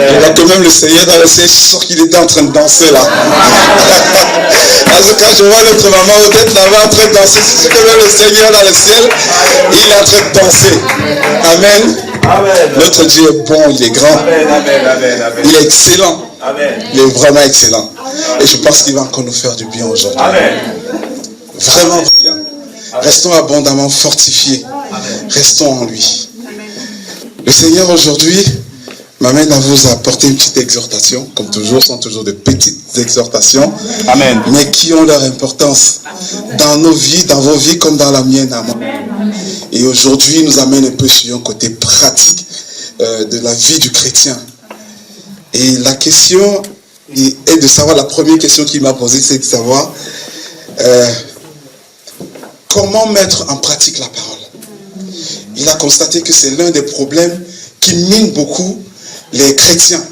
Je vois que même le Seigneur dans le ciel, je suis sûr qu'il était en train de danser là. En tout cas, je vois notre maman Odette là-bas en train de danser. C'est sûr que même le Seigneur dans le ciel, il est en train de danser. Amen. Amen. Notre Dieu est bon, il est grand. Amen, amen, amen, amen. Il est excellent. Amen. Il est vraiment excellent. Amen. Et je pense qu'il va encore nous faire du bien aujourd'hui. Amen. Vraiment bien. Restons abondamment fortifiés. Amen. Restons en lui. Le Seigneur aujourd'hui m'amène à vous apporter une petite exhortation, comme toujours, sont toujours de petites exhortations, Amen, mais qui ont leur importance dans nos vies, dans vos vies comme dans la mienne à moi. Et aujourd'hui, il nous amène un peu sur un côté pratique de la vie du chrétien. Et la question est de savoir, la première question qu'il m'a posée, c'est de savoir comment mettre en pratique la parole. Il a constaté que c'est l'un des problèmes qui mine beaucoup les chrétiens.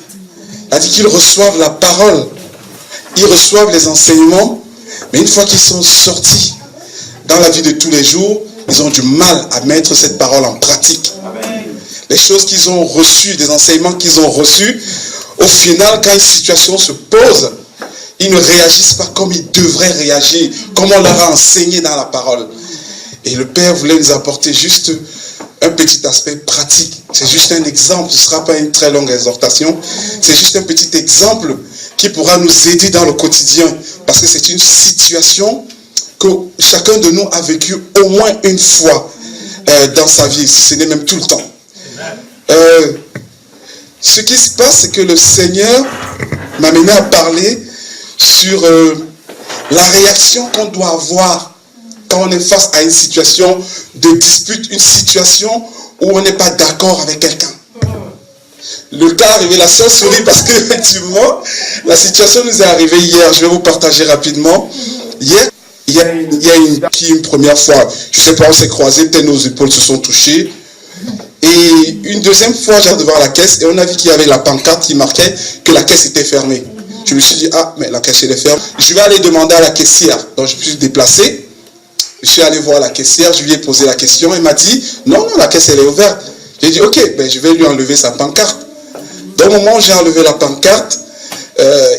C'est-à-dire qu'ils reçoivent la parole, ils reçoivent les enseignements, mais une fois qu'ils sont sortis dans la vie de tous les jours, ils ont du mal à mettre cette parole en pratique. Amen. Les choses qu'ils ont reçues, des enseignements qu'ils ont reçus, au final, quand une situation se pose, ils ne réagissent pas comme ils devraient réagir, comme on leur a enseigné dans la parole. Et le Père voulait nous apporter juste un petit aspect pratique. C'est juste un exemple, ce ne sera pas une très longue exhortation. C'est juste un petit exemple qui pourra nous aider dans le quotidien. Parce que c'est une situation que chacun de nous a vécu au moins une fois dans sa vie, si ce n'est même tout le temps. Ce qui se passe, c'est que le Seigneur m'a amené à parler sur la réaction qu'on doit avoir quand on est face à une situation de dispute, une situation où on n'est pas d'accord avec quelqu'un. Le cas arrivé, la sœur sourit parce que effectivement, la situation nous est arrivée hier. Je vais vous partager rapidement. Hier, il y a une première fois, je ne sais pas, on s'est croisés, peut-être nos épaules se sont touchées. Et une deuxième fois, j'arrive devant la caisse et on a vu qu'il y avait la pancarte qui marquait que la caisse était fermée. Je me suis dit, ah, mais la caisse elle est fermée. Je vais aller demander à la caissière. Donc je me suis déplacé. Je suis allé voir la caissière, je lui ai posé la question. Elle m'a dit, non, la caisse elle est ouverte. J'ai dit, ok, ben, je vais lui enlever sa pancarte. Dans le moment où j'ai enlevé la pancarte,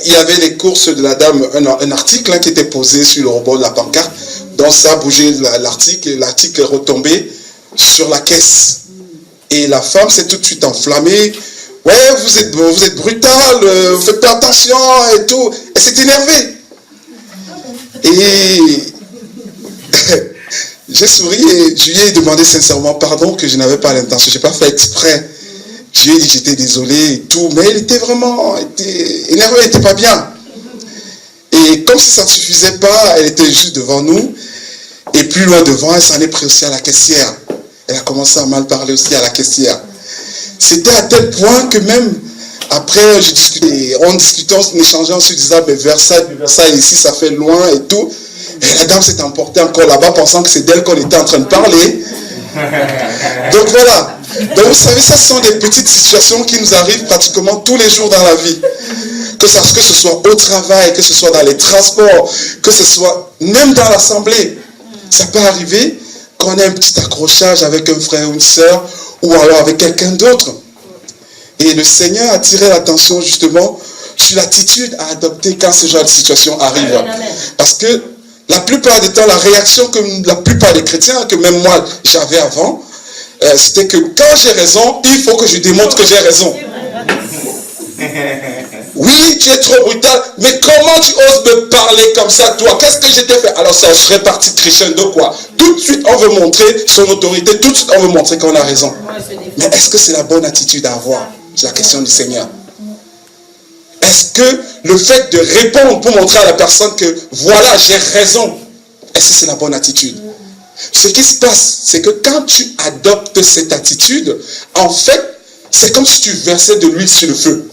il y avait les courses de la dame, un article qui était posé sur le rebord de la pancarte. Donc ça a bougé l'article et l'article est retombé sur la caisse. Et la femme s'est tout de suite enflammée. Ouais, vous êtes brutal, vous faites pas attention et tout. Elle s'est énervée. Et j'ai souri et je lui ai demandé sincèrement pardon que je n'avais pas l'intention. Je n'ai pas fait exprès. Je lui ai dit que j'étais désolé et tout. Mais il était vraiment énervé, il n'était pas bien. Et comme si ça ne suffisait pas, elle était juste devant nous. Et plus loin devant, elle s'en est pris aussi à la caissière. Elle a commencé à mal parler aussi à la caissière. C'était à tel point que même après, on discutait, on échangeait, on se disait, mais Versailles ici, ça fait loin et tout. Et la dame s'est emportée encore là-bas, pensant que c'est d'elle qu'on était en train de parler. Donc voilà. Donc vous savez, ça sont des petites situations qui nous arrivent pratiquement tous les jours dans la vie. Que ce soit au travail, que ce soit dans les transports, que ce soit même dans l'assemblée. Ça peut arriver qu'on ait un petit accrochage avec un frère ou une sœur, ou alors avec quelqu'un d'autre. Et le Seigneur a attiré l'attention justement sur l'attitude à adopter quand ce genre de situation arrive. Parce que la plupart du temps, la réaction que la plupart des chrétiens, que même moi j'avais avant, c'était que quand j'ai raison, il faut que je démontre que j'ai raison. Oui, tu es trop brutal, mais comment tu oses me parler comme ça, toi? Qu'est-ce que je t'ai fait? Alors ça serait parti crescendo, quoi. Tout de suite, on veut montrer son autorité, tout de suite, on veut montrer qu'on a raison. Mais est-ce que c'est la bonne attitude à avoir? C'est la question du Seigneur. Est-ce que le fait de répondre pour montrer à la personne que, voilà, j'ai raison, est-ce que c'est la bonne attitude? Ce qui se passe, c'est que quand tu adoptes cette attitude, en fait, c'est comme si tu versais de l'huile sur le feu.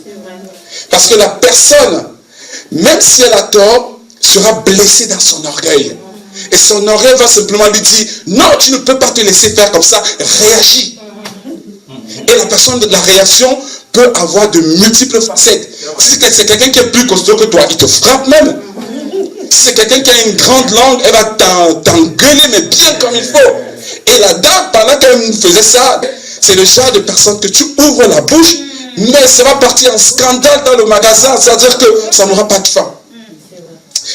Parce que la personne, même si elle a tort, sera blessée dans son orgueil. Et son orgueil va simplement lui dire, non, tu ne peux pas te laisser faire comme ça, réagis. Et la personne de la réaction peut avoir de multiples facettes. Si c'est quelqu'un qui est plus costaud que toi, il te frappe même. Si c'est quelqu'un qui a une grande langue, elle va t'engueuler, mais bien comme il faut. Et la dame, pendant qu'elle faisait ça, c'est le genre de personne que tu ouvres la bouche, mais ça va partir en scandale dans le magasin, c'est-à-dire que ça n'aura pas de fin.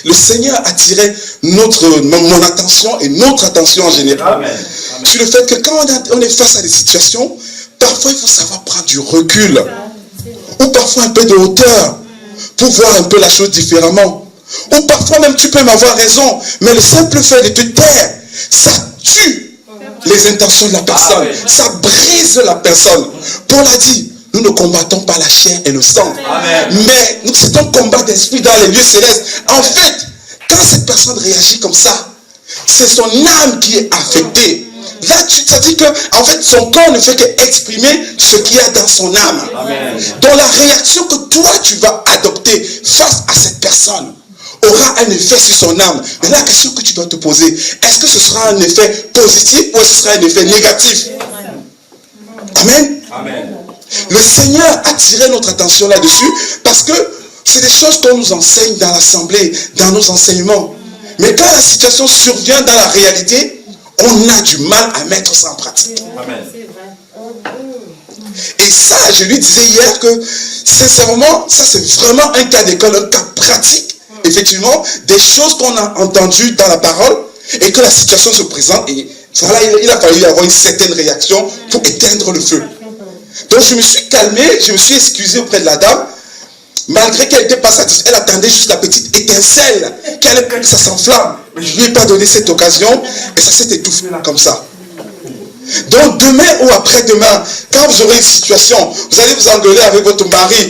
Le Seigneur attirait mon attention et notre attention en général sur le fait que quand on est face à des situations, parfois il faut savoir prendre du recul ou parfois un peu de hauteur pour voir un peu la chose différemment. Ou parfois même tu peux m'avoir raison, mais le simple fait de te taire, ça tue les intentions de la personne, ça brise la personne. Paul a dit, nous ne combattons pas la chair et le sang. Mais c'est un combat d'esprit dans les lieux célestes. En fait, quand cette personne réagit comme ça, c'est son âme qui est affectée. Là, ça dit que, en fait, son corps ne fait qu'exprimer ce qu'il y a dans son âme. Donc la réaction que toi, tu vas adopter face à cette personne aura un effet sur son âme. Mais la question que tu dois te poser, est-ce que ce sera un effet positif ou ce sera un effet négatif? Amen. Amen. Le Seigneur a attiré notre attention là-dessus parce que c'est des choses qu'on nous enseigne dans l'assemblée, dans nos enseignements. Mais quand la situation survient dans la réalité, on a du mal à mettre ça en pratique. Amen. Et ça, je lui disais hier que, sincèrement, ça c'est vraiment un cas d'école, un cas pratique, effectivement, des choses qu'on a entendues dans la parole et que la situation se présente et voilà, il a fallu avoir une certaine réaction pour éteindre le feu. Donc je me suis calmé, je me suis excusé auprès de la dame, malgré qu'elle n'était pas satisfaite, elle attendait juste la petite étincelle qui allait faire que ça s'enflamme. Je ne lui ai pas donné cette occasion et ça s'est étouffé là comme ça. Donc demain ou après-demain, quand vous aurez une situation, vous allez vous engueuler avec votre mari,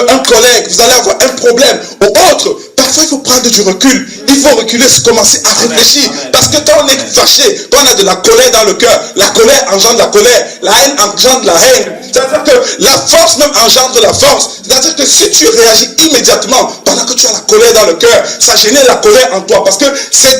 un collègue, vous allez avoir un problème ou autre, parfois il faut prendre du recul, il faut reculer, commencer à réfléchir. Parce que quand on est fâché, quand on a de la colère dans le cœur, la colère engendre la colère, la haine engendre la haine. C'est-à-dire que la force même engendre la force. C'est-à-dire que si tu réagis immédiatement pendant que tu as la colère dans le cœur, ça génère la colère en toi. Parce que c'est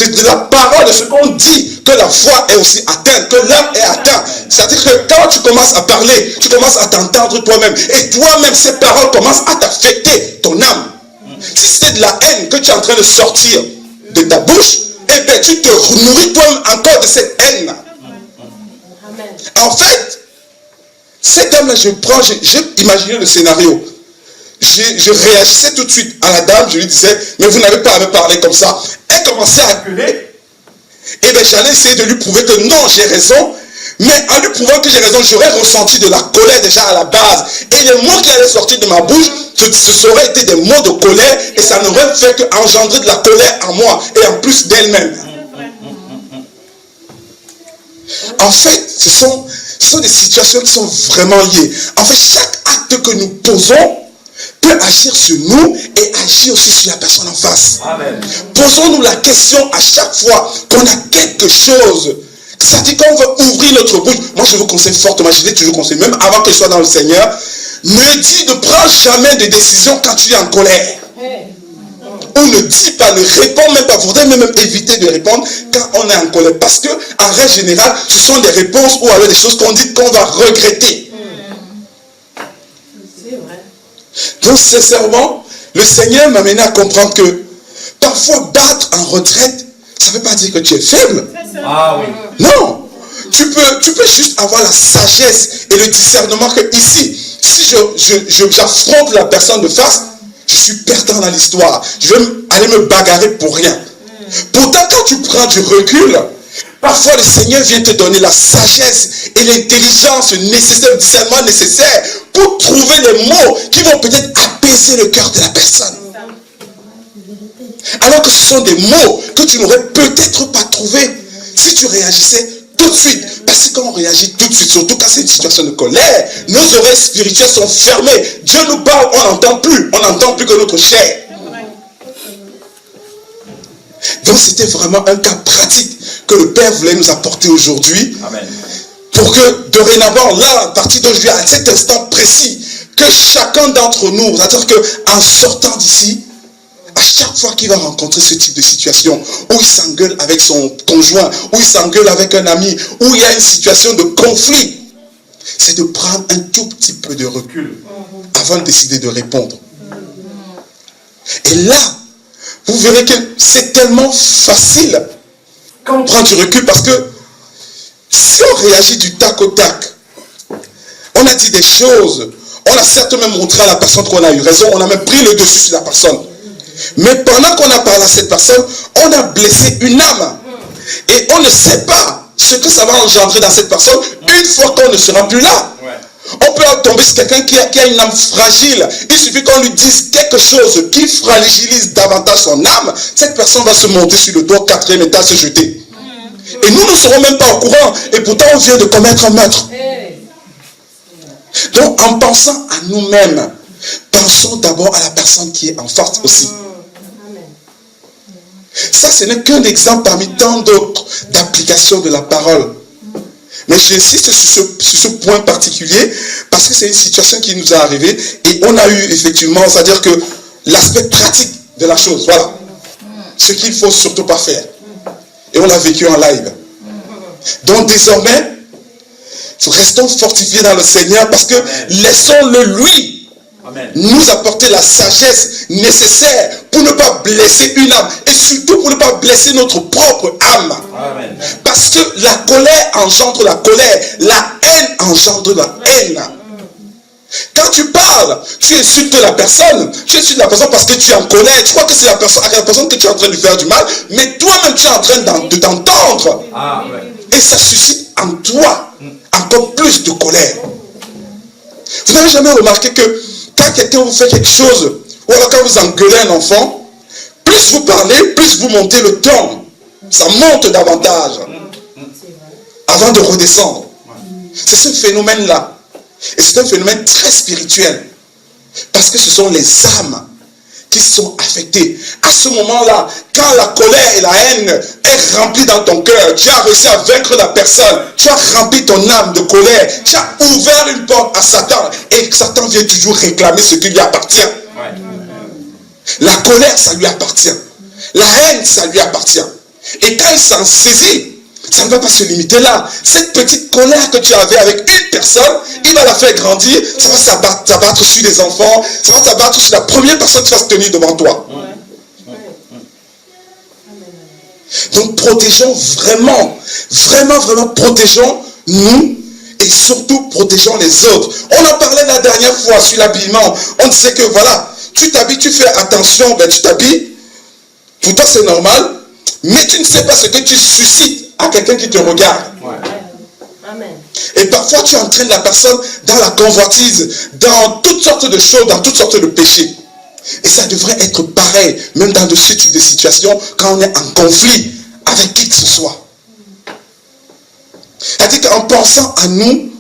de la parole, de ce qu'on dit, que la foi est aussi atteinte, que l'âme est atteinte. C'est-à-dire que quand tu commences à parler, tu commences à t'entendre toi-même. Et toi-même, ces paroles commencent à t'affecter ton âme. Si c'est de la haine que tu es en train de sortir de ta bouche, eh bien tu te nourris toi-même encore de cette haine. En fait, cette dame-là, j'ai imaginé le scénario. Je réagissais tout de suite à la dame, je lui disais, mais vous n'avez pas à me parler comme ça. Elle commençait à gueuler. Et bien j'allais essayer de lui prouver que non, j'ai raison. Mais en lui prouvant que j'ai raison, j'aurais ressenti de la colère déjà à la base. Et les mots qui allaient sortir de ma bouche, ce auraient été des mots de colère et ça n'aurait fait qu'engendrer de la colère en moi et en plus d'elle-même. En fait, ce sont des situations qui sont vraiment liées. En fait, chaque acte que nous posons peut agir sur nous et agir aussi sur la personne en face. Amen. Posons-nous la question à chaque fois qu'on a quelque chose. Ça dit qu'on veut ouvrir notre bouche. Moi, je vous conseille fortement, je l'ai toujours conseillé, même avant que je sois dans le Seigneur, ne prends jamais de décision quand tu es en colère. On ne dit pas, ne répond même pas. Il faudrait même éviter de répondre quand on est en colère. Parce que, en règle générale, ce sont des réponses ou alors des choses qu'on dit qu'on va regretter. C'est vrai. Donc, sincèrement, le Seigneur m'a amené à comprendre que parfois, battre en retraite, ça ne veut pas dire que tu es faible. Ah oui. Non. Tu peux juste avoir la sagesse et le discernement que ici, si j'affronte la personne de face, je suis perdant dans l'histoire. Je vais aller me bagarrer pour rien. Pourtant, quand tu prends du recul, parfois le Seigneur vient te donner la sagesse et l'intelligence nécessaire, le discernement nécessaire pour trouver les mots qui vont peut-être apaiser le cœur de la personne. Alors que ce sont des mots que tu n'aurais peut-être pas trouvés si tu réagissais tout de suite. Parce que quand on réagit tout de suite, surtout quand c'est une situation de colère, nos oreilles spirituelles sont fermées. Dieu nous parle, on n'entend plus. On n'entend plus que notre chair. Donc c'était vraiment un cas pratique que le Père voulait nous apporter aujourd'hui. Amen. Pour que dorénavant, là, à partir d'aujourd'hui, à cet instant précis, que chacun d'entre nous, c'est-à-dire qu'en sortant d'ici, à chaque fois qu'il va rencontrer ce type de situation, où il s'engueule avec son conjoint, où il s'engueule avec un ami, où il y a une situation de conflit, c'est de prendre un tout petit peu de recul avant de décider de répondre. Et là, vous verrez que c'est tellement facile quand on prend du recul parce que si on réagit du tac au tac, on a dit des choses, on a certes même montré à la personne qu'on a eu raison, on a même pris le dessus sur la personne. Mais pendant qu'on a parlé à cette personne, on a blessé une âme. Et on ne sait pas ce que ça va engendrer dans cette personne une fois qu'on ne sera plus là. On peut tomber sur quelqu'un qui a une âme fragile. Il suffit qu'on lui dise quelque chose qui fragilise davantage son âme. Cette personne va se monter sur le dos, 4e étage, se jeter. Et nous ne serons même pas au courant. Et pourtant, on vient de commettre un meurtre. Donc, en pensant à nous-mêmes, pensons d'abord à la personne qui est en face aussi. Ça, ce n'est qu'un exemple parmi tant d'autres d'application de la parole. Mais j'insiste sur ce point particulier parce que c'est une situation qui nous est arrivée et on a eu effectivement, c'est-à-dire que l'aspect pratique de la chose, voilà. Ce qu'il ne faut surtout pas faire. Et on l'a vécu en live. Donc désormais, restons fortifiés dans le Seigneur parce que laissons-le lui nous apporter la sagesse nécessaire pour ne pas blesser une âme et surtout pour ne pas blesser notre propre âme. Amen. Parce que la colère engendre la colère, la haine engendre la haine. Quand tu parles, tu insultes la personne parce que tu es en colère, tu crois que c'est la personne que tu es en train de faire du mal, mais toi-même tu es en train de t'entendre. Et ça suscite en toi encore plus de colère. Vous n'avez jamais remarqué que quand quelqu'un vous fait quelque chose, ou alors quand vous engueulez un enfant, plus vous parlez, plus vous montez le ton. Ça monte davantage. Avant de redescendre. C'est ce phénomène-là. Et c'est un phénomène très spirituel. Parce que ce sont les âmes qui sont affectées. À ce moment-là, quand la colère et la haine est remplie dans ton cœur, tu as réussi à vaincre la personne, tu as rempli ton âme de colère, tu as ouvert une porte à Satan, et Satan vient toujours réclamer ce qui lui appartient. La colère, ça lui appartient. La haine, ça lui appartient. Et quand il s'en saisit, ça ne va pas se limiter là. Cette petite colère que tu avais avec une personne, il va la faire grandir, ça va s'abattre sur les enfants, ça va s'abattre sur la première personne qui va se tenir devant toi. Donc protégeons vraiment, vraiment protégeons-nous et surtout protégeons les autres. On en parlait la dernière fois sur l'habillement. On disait que voilà, tu t'habilles, tu fais attention, tu t'habilles, pour toi c'est normal, mais tu ne sais pas ce que tu suscites à quelqu'un qui te regarde. Amen. Et parfois, tu entraînes la personne dans la convoitise, dans toutes sortes de choses, dans toutes sortes de péchés. Et ça devrait être pareil, même dans de ce type de situation, quand on est en conflit avec qui que ce soit. C'est-à-dire qu'en pensant à nous,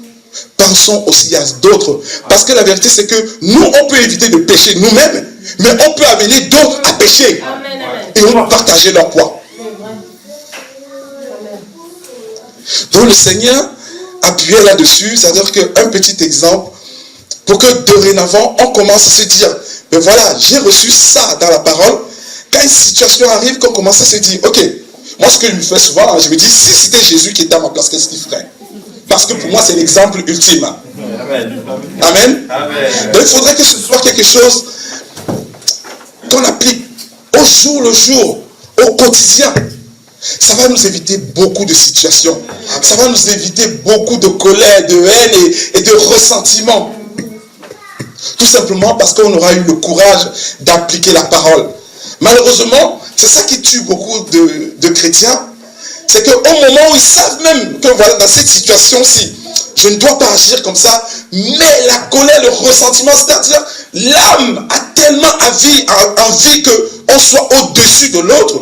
pensons aussi à d'autres. Parce que la vérité, c'est que nous, on peut éviter de pécher nous-mêmes, mais on peut amener d'autres à pécher. Amen, amen. Et on peut partager leur poids. Donc le Seigneur appuyait là-dessus, c'est-à-dire qu'un petit exemple, pour que dorénavant, on commence à se dire, mais voilà, j'ai reçu ça dans la parole. Quand une situation arrive, qu'on commence à se dire, ok, moi ce que je me fais souvent, je me dis, si c'était Jésus qui était à ma place, qu'est-ce qu'il ferait? Parce que pour moi, c'est l'exemple ultime. Amen. Amen. Amen. Donc il faudrait que ce soit quelque chose qu'on applique au jour le jour, au quotidien. Ça va nous éviter beaucoup de situations. Ça va nous éviter beaucoup de colère, de haine et de ressentiment. Tout simplement parce qu'on aura eu le courage d'appliquer la parole. Malheureusement, c'est ça qui tue beaucoup de chrétiens. C'est qu'au moment où ils savent même que voilà, dans cette situation-ci, je ne dois pas agir comme ça, mais la colère, le ressentiment, c'est-à-dire l'âme a tellement envie qu'on soit au-dessus de l'autre,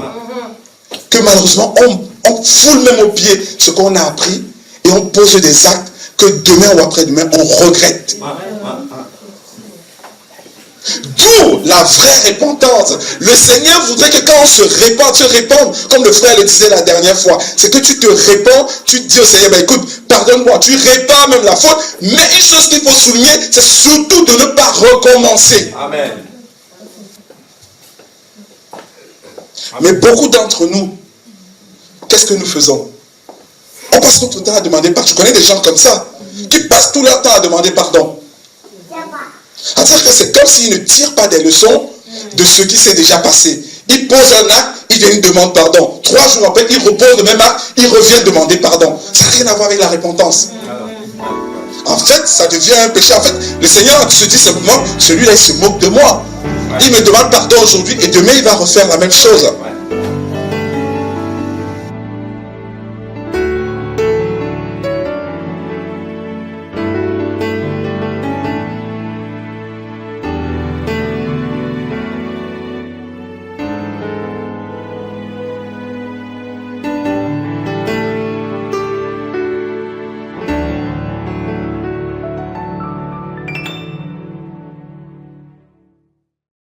que malheureusement, on foule même au pied ce qu'on a appris et on pose des actes que demain ou après-demain, on regrette. D'où la vraie repentance. Le Seigneur voudrait que quand on se répande, comme le frère le disait la dernière fois, c'est que tu te répands, tu dis au Seigneur, ben écoute, pardonne-moi, tu répares même la faute, mais une chose qu'il faut souligner, c'est surtout de ne pas recommencer. Amen. Mais beaucoup d'entre nous, qu'est-ce que nous faisons? On passe notre temps à demander pardon. Je connais des gens comme ça, qui passent tout leur temps à demander pardon. C'est-à-dire que c'est comme s'ils ne tirent pas des leçons de ce qui s'est déjà passé. Ils posent un acte, ils viennent demander pardon. 3 jours après, ils reposent le même acte, ils reviennent demander pardon. Ça n'a rien à voir avec la repentance. En fait, ça devient un péché. En fait, le Seigneur se dit simplement, celui-là, il se moque de moi. Il me demande pardon aujourd'hui et demain, il va refaire la même chose.